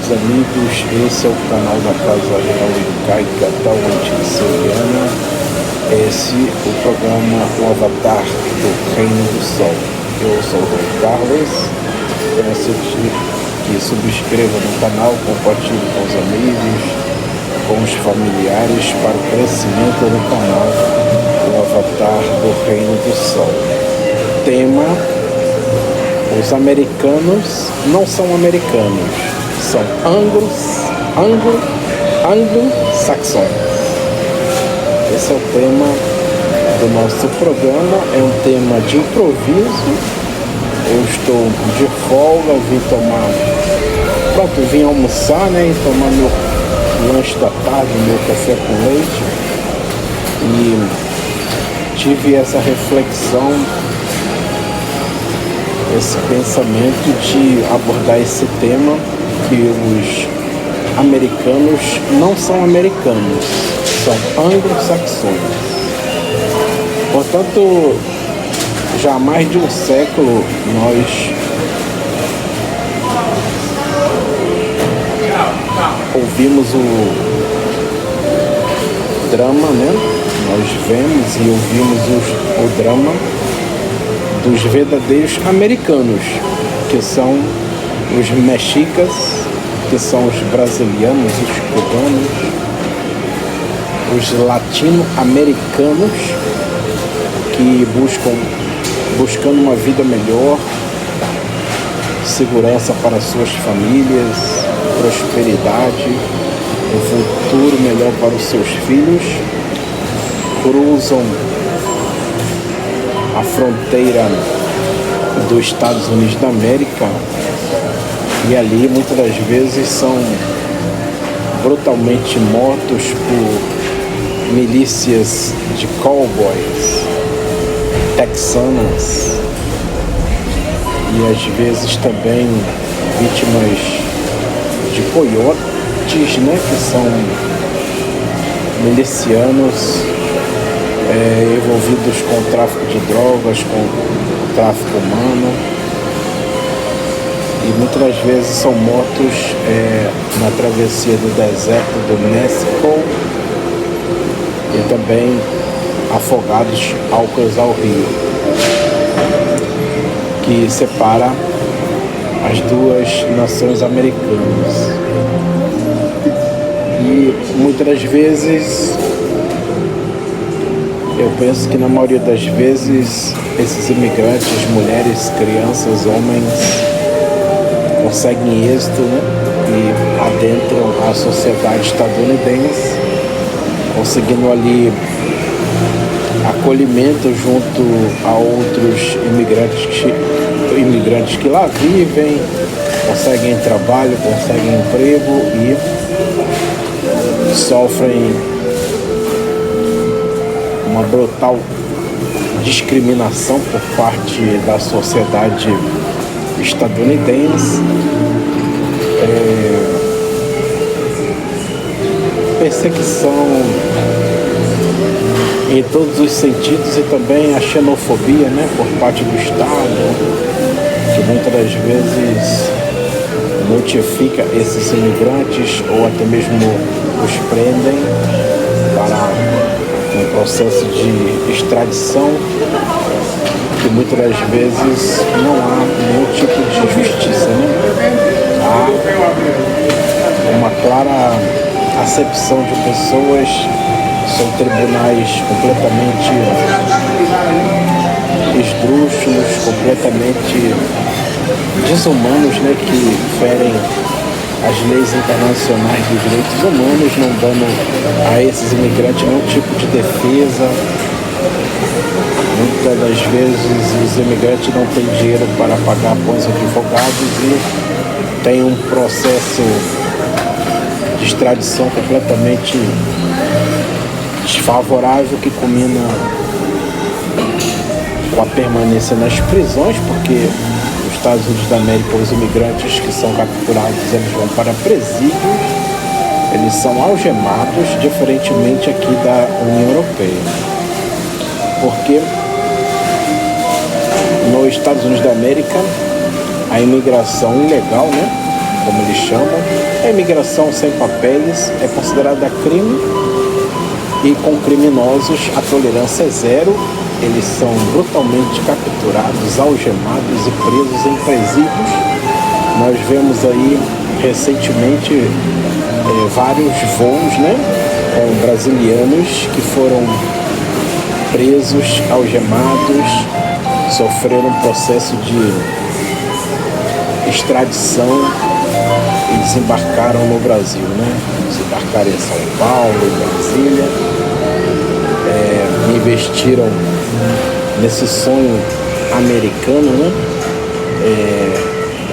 queridos amigos, esse é o canal da Casa Real Incaica Tauantinsuyo Soriano. Esse é o programa O Avatar do Reino do Sol. Eu sou o Dom Carlos, peço que subscreva no canal, compartilhe com os amigos, com os familiares para o crescimento do canal O Avatar do Reino do Sol. Tema: os americanos não são americanos, são anglo-saxões. Esse é o tema do nosso programa, é um tema de improviso. Eu estou de folga, vim almoçar, né, e tomar meu lanche da tarde, meu café com leite, e tive essa reflexão, esse pensamento de abordar esse tema, que os americanos não são americanos, são anglo-saxões. Portanto, já há mais de um século nós ouvimos o drama, né? Nós vemos e ouvimos o drama dos verdadeiros americanos, que são os mexicas, que são os brasileiros, os cubanos, os latino-americanos, que buscando uma vida melhor, segurança para suas famílias, prosperidade, um futuro melhor para os seus filhos, cruzam a fronteira dos Estados Unidos da América e ali muitas das vezes são brutalmente mortos por milícias de cowboys, texanas, e às vezes também vítimas de coiotes, né, que são milicianos envolvidos com tráfico de drogas, com tráfico humano, e muitas das vezes são mortos na travessia do deserto do México e também afogados ao cruzar o rio, que separa as duas nações americanas. E muitas das vezes eu penso que na maioria das vezes esses imigrantes, mulheres, crianças, homens, conseguem êxito, né, e adentram a sociedade estadunidense, conseguindo ali acolhimento junto a outros imigrantes que lá vivem, conseguem trabalho, conseguem emprego e sofrem uma brutal discriminação por parte da sociedade estadunidense, perseguição em todos os sentidos, e também a xenofobia, né, por parte do Estado, que muitas das vezes notifica esses imigrantes ou até mesmo os prendem para um processo de extradição, que muitas das vezes não há nenhum tipo de justiça, né? Há uma clara acepção de pessoas, são tribunais completamente esdrúxulos, completamente desumanos, né, que ferem as leis internacionais dos direitos humanos, não dando a esses imigrantes nenhum tipo de defesa. Muitas das vezes os imigrantes não têm dinheiro para pagar bons advogados e tem um processo de extradição completamente desfavorável, que culmina com a permanência nas prisões, porque nos Estados Unidos da América os imigrantes que são capturados, eles vão para presídios, eles são algemados, diferentemente aqui da União Europeia. Porque nos Estados Unidos da América a imigração ilegal, né, como eles chamam. A imigração sem papéis é considerada crime e com criminosos a tolerância é zero. Eles são brutalmente capturados, algemados e presos em presídios. Nós vemos aí recentemente vários voos, né, com brasilianos que foram presos, algemados, sofreram um processo de extradição e desembarcaram no Brasil, né? Desembarcaram em São Paulo, em Brasília, investiram nesse sonho americano, né?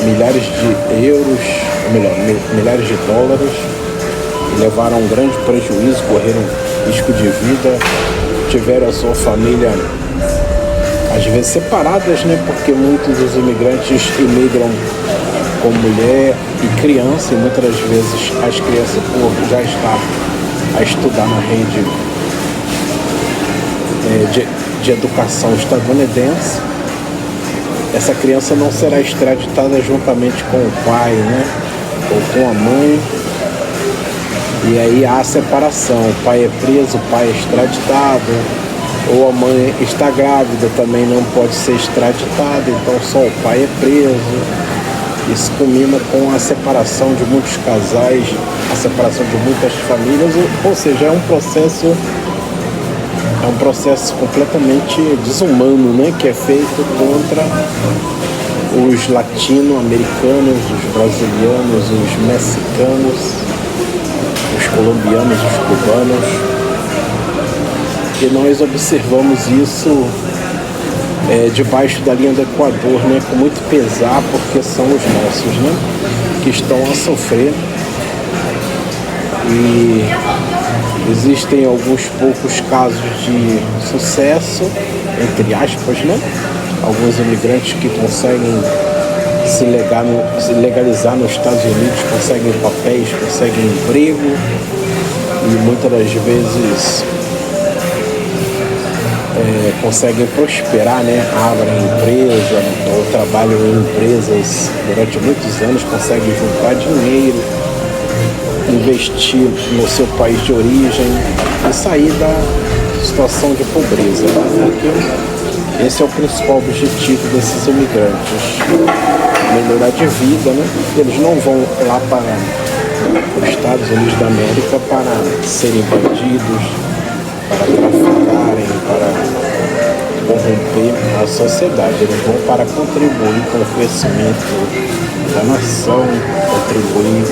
Milhares de euros, ou melhor, milhares de dólares, e levaram um grande prejuízo, correram risco de vida, tiveram a sua família às vezes separadas, né? Porque muitos dos imigrantes imigram com mulher e criança, e muitas das vezes as crianças, por já estar a estudar na rede de educação estadunidense, essa criança não será extraditada juntamente com o pai, né? Ou com a mãe. E aí há a separação, o pai é preso, o pai é extraditado, ou a mãe está grávida, também não pode ser extraditada, então só o pai é preso. Isso culmina com a separação de muitos casais, a separação de muitas famílias, ou seja, é um processo completamente desumano, né, que é feito contra os latino-americanos, os brasilianos, os mexicanos, os colombianos, os cubanos. E nós observamos isso debaixo da linha do Equador, né, com muito pesar, porque são os nossos, né, que estão a sofrer. E existem alguns poucos casos de sucesso, entre aspas, né? Alguns imigrantes que conseguem se legalizar nos Estados Unidos, conseguem papéis, conseguem emprego, e muitas das vezes conseguem prosperar, né? Abrem empresa ou trabalham em empresas durante muitos anos, conseguem juntar dinheiro, investir no seu país de origem e sair da situação de pobreza, né? Porque esse é o principal objetivo desses imigrantes, melhorar de vida, né? Eles não vão lá para os Estados Unidos da América para serem bandidos, para traficarem, para corromper a sociedade. Eles vão para contribuir com o crescimento da nação, contribuir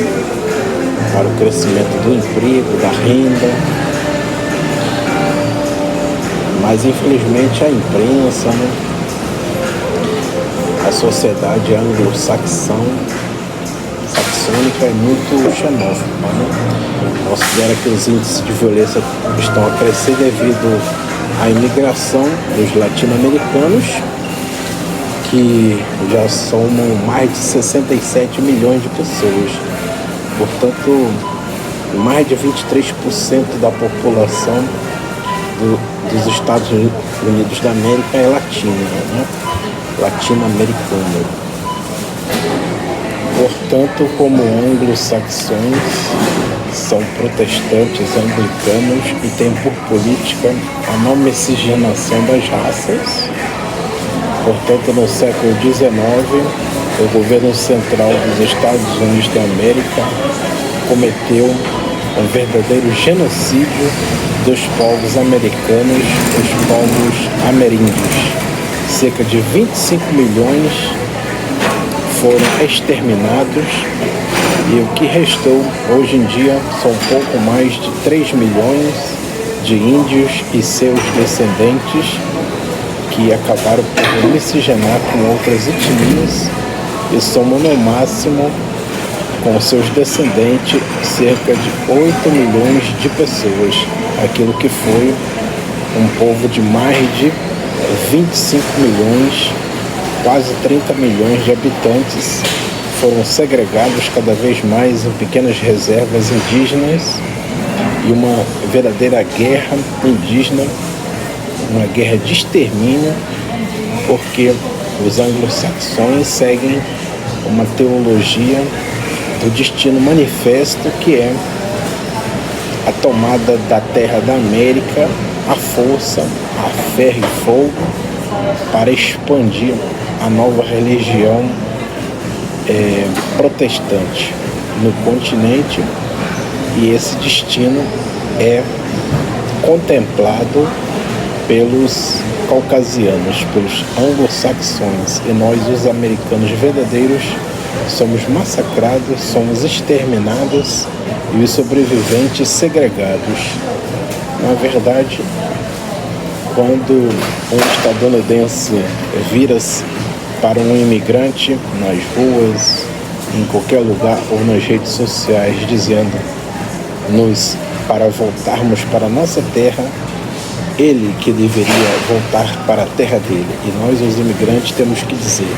para o crescimento do emprego, da renda. Mas infelizmente a imprensa, né, a sociedade anglo-saxônica é muito xenófoba, né? Considera que os índices de violência estão a crescer devido à imigração dos latino-americanos, que já somam mais de 67 milhões de pessoas. Portanto, mais de 23% da população dos Estados Unidos da América é latina, né? Latino-americana. Portanto, como anglo-saxões, são protestantes anglicanos e têm por política a não miscigenação das raças. Portanto, no século XIX, o governo central dos Estados Unidos da América cometeu um verdadeiro genocídio dos povos americanos, os povos ameríndios. Cerca de 25 milhões foram exterminados e o que restou hoje em dia são pouco mais de 3 milhões de índios e seus descendentes que acabaram por miscigenar com outras etnias e somam no máximo com seus descendentes cerca de 8 milhões de pessoas, aquilo que foi um povo de mais de 25 milhões, quase 30 milhões de habitantes, foram segregados cada vez mais em pequenas reservas indígenas e uma verdadeira guerra indígena, uma guerra de extermínio, porque os anglo-saxões seguem uma teologia do destino manifesto, que é a tomada da terra da América à força, a ferro e fogo, para expandir a nova religião protestante no continente. E esse destino é contemplado pelos caucasianos, pelos anglo-saxões, e nós, os americanos verdadeiros, somos massacrados, somos exterminados e os sobreviventes segregados. Na verdade, quando um estadunidense vira-se para um imigrante nas ruas, em qualquer lugar ou nas redes sociais, dizendo-nos para voltarmos para a nossa terra, ele que deveria voltar para a terra dele. E nós, os imigrantes, temos que dizer: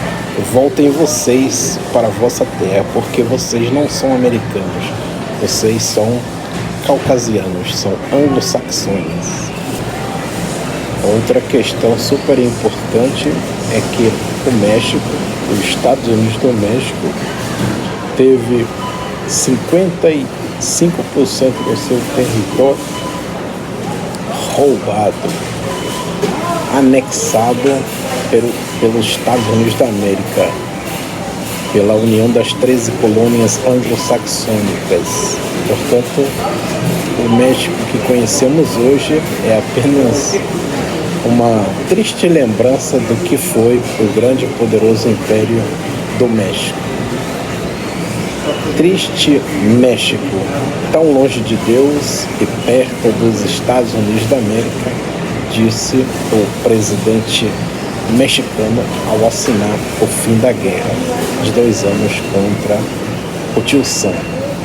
voltem vocês para a vossa terra, porque vocês não são americanos, vocês são caucasianos, são anglo-saxões. Outra questão super importante é que o México, os Estados Unidos do México, teve 55% do seu território roubado, anexado pelos Estados Unidos da América, pela união das 13 colônias anglo-saxônicas. Portanto, o México que conhecemos hoje é apenas uma triste lembrança do que foi o grande e poderoso Império do México. Triste México, tão longe de Deus e perto dos Estados Unidos da América, disse o presidente mexicano ao assinar o fim da guerra de 2 anos contra o Tio Sam,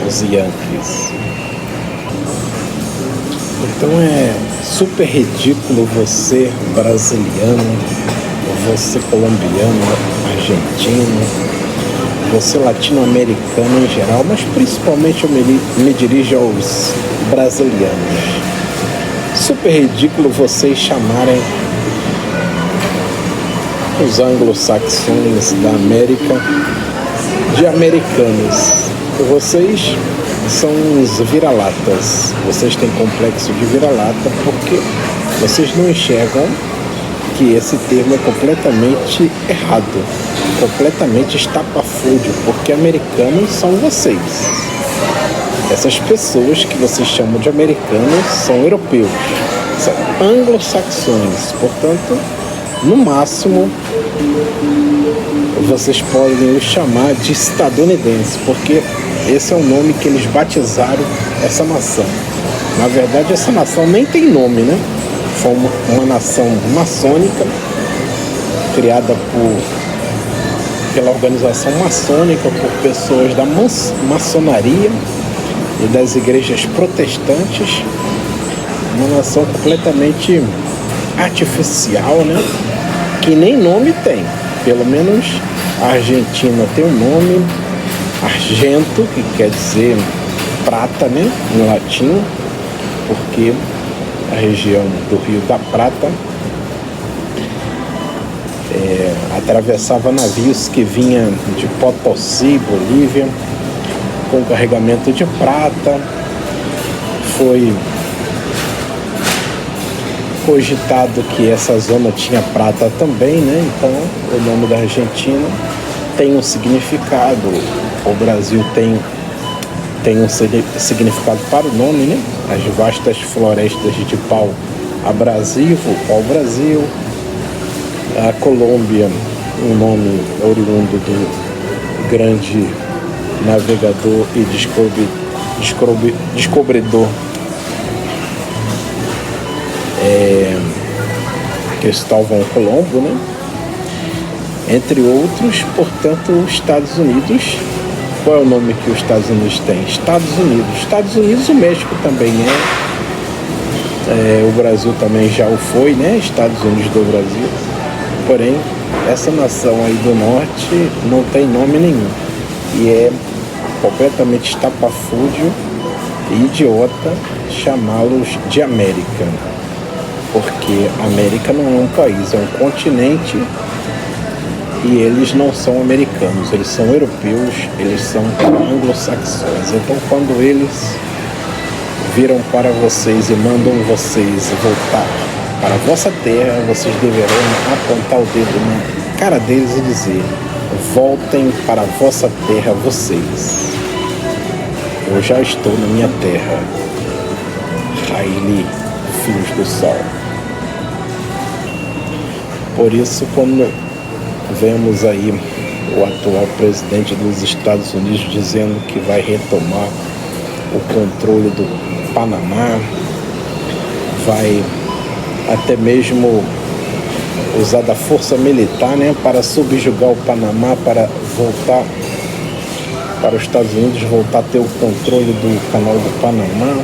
os Yankees. Então é super ridículo você brasiliano, você colombiano, argentino, você latino-americano em geral, mas principalmente eu me dirijo aos brasilianos. Super ridículo vocês chamarem os anglo-saxões da América de americanos. Vocês são os vira-latas. Vocês têm complexo de vira-lata porque vocês não enxergam que esse termo é completamente errado, completamente estapafúrdio, porque americanos são vocês. Essas pessoas que vocês chamam de americanos são europeus, são anglo-saxões. Portanto, no máximo, vocês podem os chamar de estadunidense, porque esse é o nome que eles batizaram essa nação. Na verdade, essa nação nem tem nome, né? Foi uma nação maçônica, criada pela organização maçônica, por pessoas da maçonaria e das igrejas protestantes. Uma nação completamente artificial, né? Que nem nome tem. Pelo menos a Argentina tem um nome, Argento, que quer dizer prata, né? Em latim, porque a região do Rio da Prata atravessava navios que vinham de Potosí, Bolívia, com carregamento de prata. Foi cogitado que essa zona tinha prata também, né? Então o nome da Argentina tem um significado. O Brasil tem um significado para o nome, né? As vastas florestas de pau-abrasivo, pau-brasil. A Colômbia, um nome oriundo do grande navegador e descobridor Cristóvão Colombo, né? Entre outros. Portanto, os Estados Unidos, qual é o nome que os Estados Unidos têm? Estados Unidos, o México também o Brasil também já o foi, né? Estados Unidos do Brasil. Porém, essa nação aí do norte não tem nome nenhum e é completamente estapafúrdio e idiota chamá-los de América, porque América não é um país, é um continente E eles não são americanos, eles são europeus, eles são anglo-saxões. Então, quando eles viram para vocês e mandam vocês voltar para a vossa terra, vocês deverão apontar o dedo na cara deles e dizer: voltem para a vossa terra, vocês. Eu já estou na minha terra. Haile, filhos do sol. Por isso, quando vemos aí o atual presidente dos Estados Unidos dizendo que vai retomar o controle do Panamá, vai até mesmo usar da força militar, né, para subjugar o Panamá, para voltar para os Estados Unidos, voltar a ter o controle do canal do Panamá.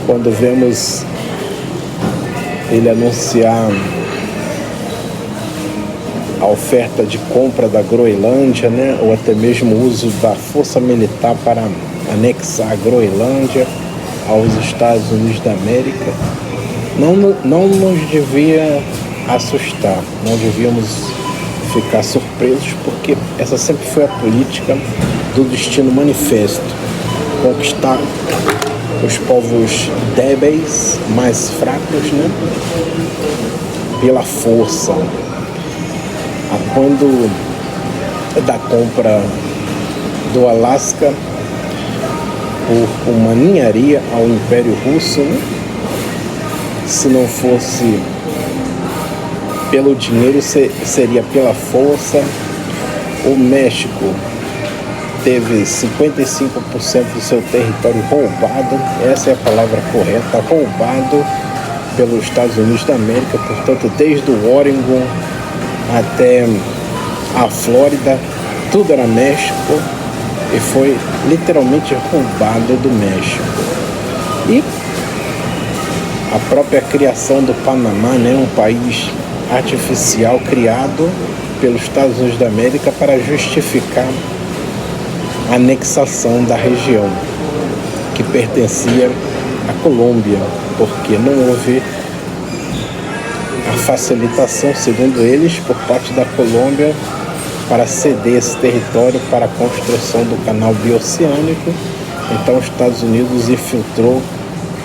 Quando vemos ele anunciar a oferta de compra da Groenlândia, né, ou até mesmo o uso da força militar para anexar a Groenlândia aos Estados Unidos da América, não nos devia assustar, não devíamos ficar surpresos, porque essa sempre foi a política do destino manifesto: conquistar os povos débeis, mais fracos, né, pela força. Quando da compra do Alasca por uma ninharia ao Império Russo, né? Se não fosse pelo dinheiro, seria pela força. O México teve 55% do seu território roubado, essa é a palavra correta, roubado pelos Estados Unidos da América, portanto, desde o Oregon até a Flórida, tudo era México e foi literalmente roubado do México. E a própria criação do Panamá, né, um país artificial criado pelos Estados Unidos da América para justificar a anexação da região que pertencia à Colômbia, porque não houve a facilitação, segundo eles, por parte da Colômbia para ceder esse território para a construção do canal bioceânico. Então os Estados Unidos infiltrou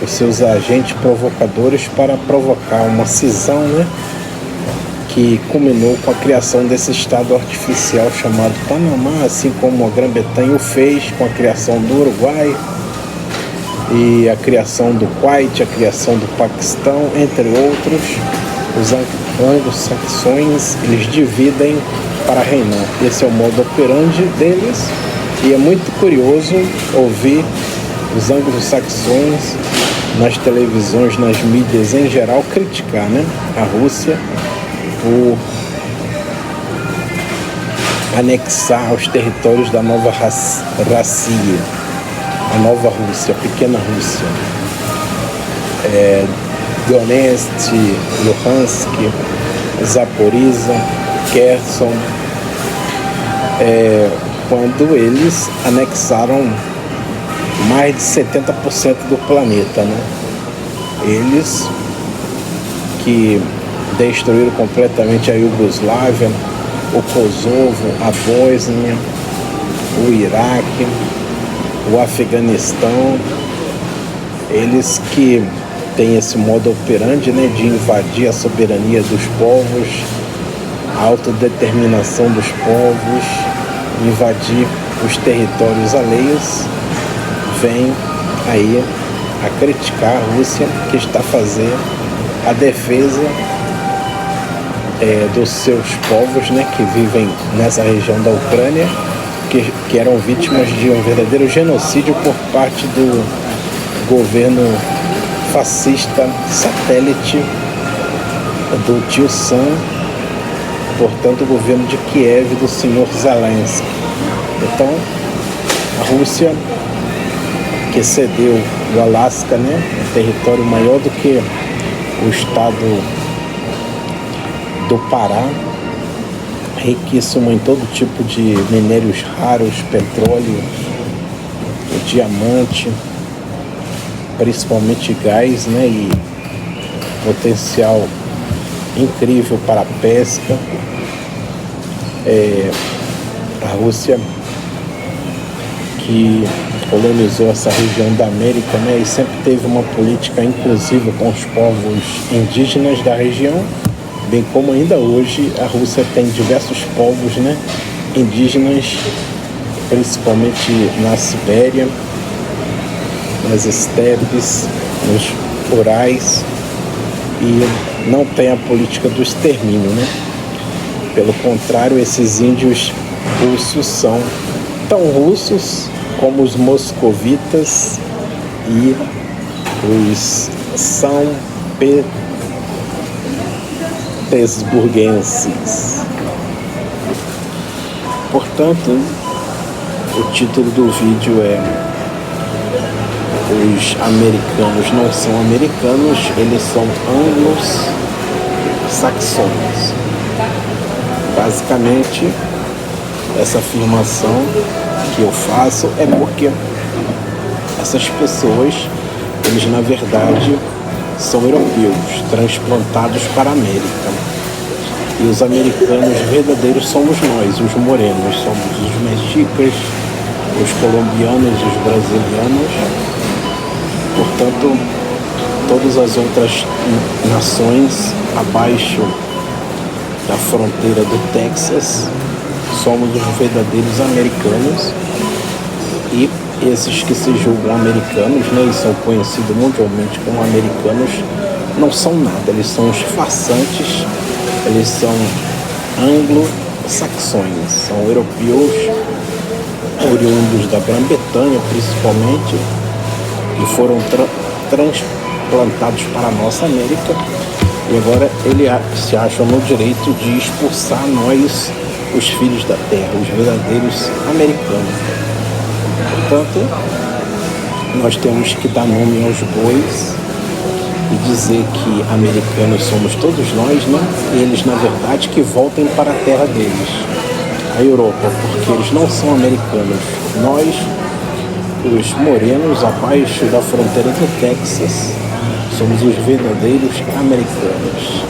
os seus agentes provocadores para provocar uma cisão, né, que culminou com a criação desse estado artificial chamado Panamá, assim como a Grã-Bretanha o fez com a criação do Uruguai e a criação do Kuwait, a criação do Paquistão, entre outros. Os anglo-saxões, eles dividem para reinar. Esse é o modo operandi deles, e é muito curioso ouvir os anglo-saxões nas televisões, nas mídias em geral, criticar, né, a Rússia por anexar os territórios da nova Rossíia, a nova Rússia, a pequena Rússia. Donetsk, Luhansk, Zaporizhzhia, Kherson, quando eles anexaram mais de 70% do planeta, né? Eles que destruíram completamente a Iugoslávia, o Kosovo, a Bósnia, o Iraque, o Afeganistão. Eles que têm esse modo operandi, né, de invadir a soberania dos povos, a autodeterminação dos povos, invadir os territórios alheios, vem aí a criticar a Rússia, que está fazendo a defesa dos seus povos, né, que vivem nessa região da Ucrânia, que eram vítimas de um verdadeiro genocídio por parte do governo fascista satélite do tio Sam, portanto o governo de Kiev do senhor Zelensky. Então a Rússia, que cedeu o Alasca, né, um território maior do que o estado do Pará, riquíssimo em todo tipo de minérios raros, petróleo, diamante, principalmente gás, né, e potencial incrível para a pesca. A Rússia que colonizou essa região da América, né, e sempre teve uma política inclusiva com os povos indígenas da região, bem como ainda hoje a Rússia tem diversos povos, né, indígenas, principalmente na Sibéria, nas estepes, nos Urais, e não tem a política do extermínio, né? Pelo contrário, esses índios russos são tão russos como os moscovitas e os são petersburguenses. Portanto, o título do vídeo é: os americanos não são americanos, eles são anglo-saxões. Basicamente, essa afirmação que eu faço é porque essas pessoas, eles na verdade são europeus, transplantados para a América. E os americanos verdadeiros somos nós, os morenos, somos os mexicas, os colombianos, os brasileiros. Portanto, todas as outras nações abaixo da fronteira do Texas somos os verdadeiros americanos, e esses que se julgam americanos, né, e são conhecidos mundialmente como americanos, não são nada, eles são os farsantes, eles são anglo-saxões, são europeus oriundos da Grã-Bretanha principalmente, que foram transplantados para a nossa América, e agora eles se acham no direito de expulsar nós, os filhos da terra, os verdadeiros americanos. Portanto, nós temos que dar nome aos bois e dizer que americanos somos todos nós, né? E eles, na verdade, que voltem para a terra deles, a Europa, porque eles não são americanos. Nós, os morenos abaixo da fronteira do Texas, somos os verdadeiros americanos.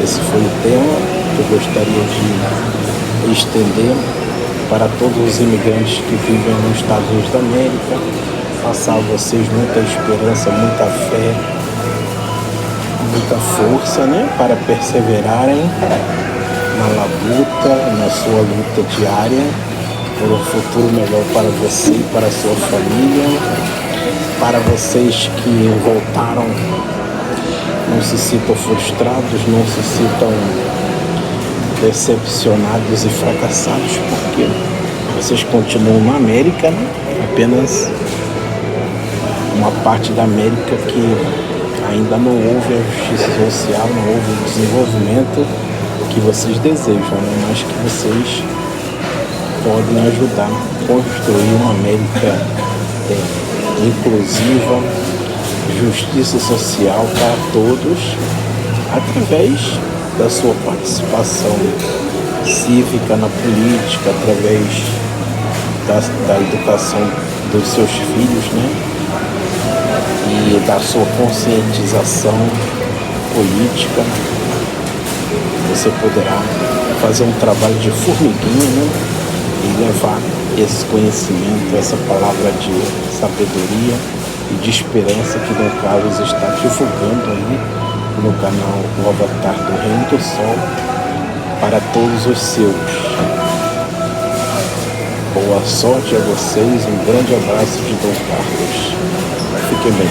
Esse foi o tema que eu gostaria de estender para todos os imigrantes que vivem nos Estados Unidos da América, passar a vocês muita esperança, muita fé, muita força, né, para perseverarem na labuta, na sua luta diária, por um futuro melhor para você e para a sua família. Para vocês que voltaram, não se sintam frustrados, não se sintam decepcionados e fracassados, porque vocês continuam na América, né? Apenas uma parte da América que ainda não houve a justiça social, não houve o desenvolvimento que vocês desejam, né? Mas que vocês podem ajudar a construir uma América inclusiva, justiça social para todos, através da sua participação cívica na política, através da educação dos seus filhos, né? E da sua conscientização política. Você poderá fazer um trabalho de formiguinha, né? E levar esse conhecimento, essa palavra de sabedoria e de esperança que Dom Carlos está divulgando aí no canal O Avatar do Reino do Sol para todos os seus. Boa sorte a vocês, um grande abraço de Dom Carlos. Fiquem bem.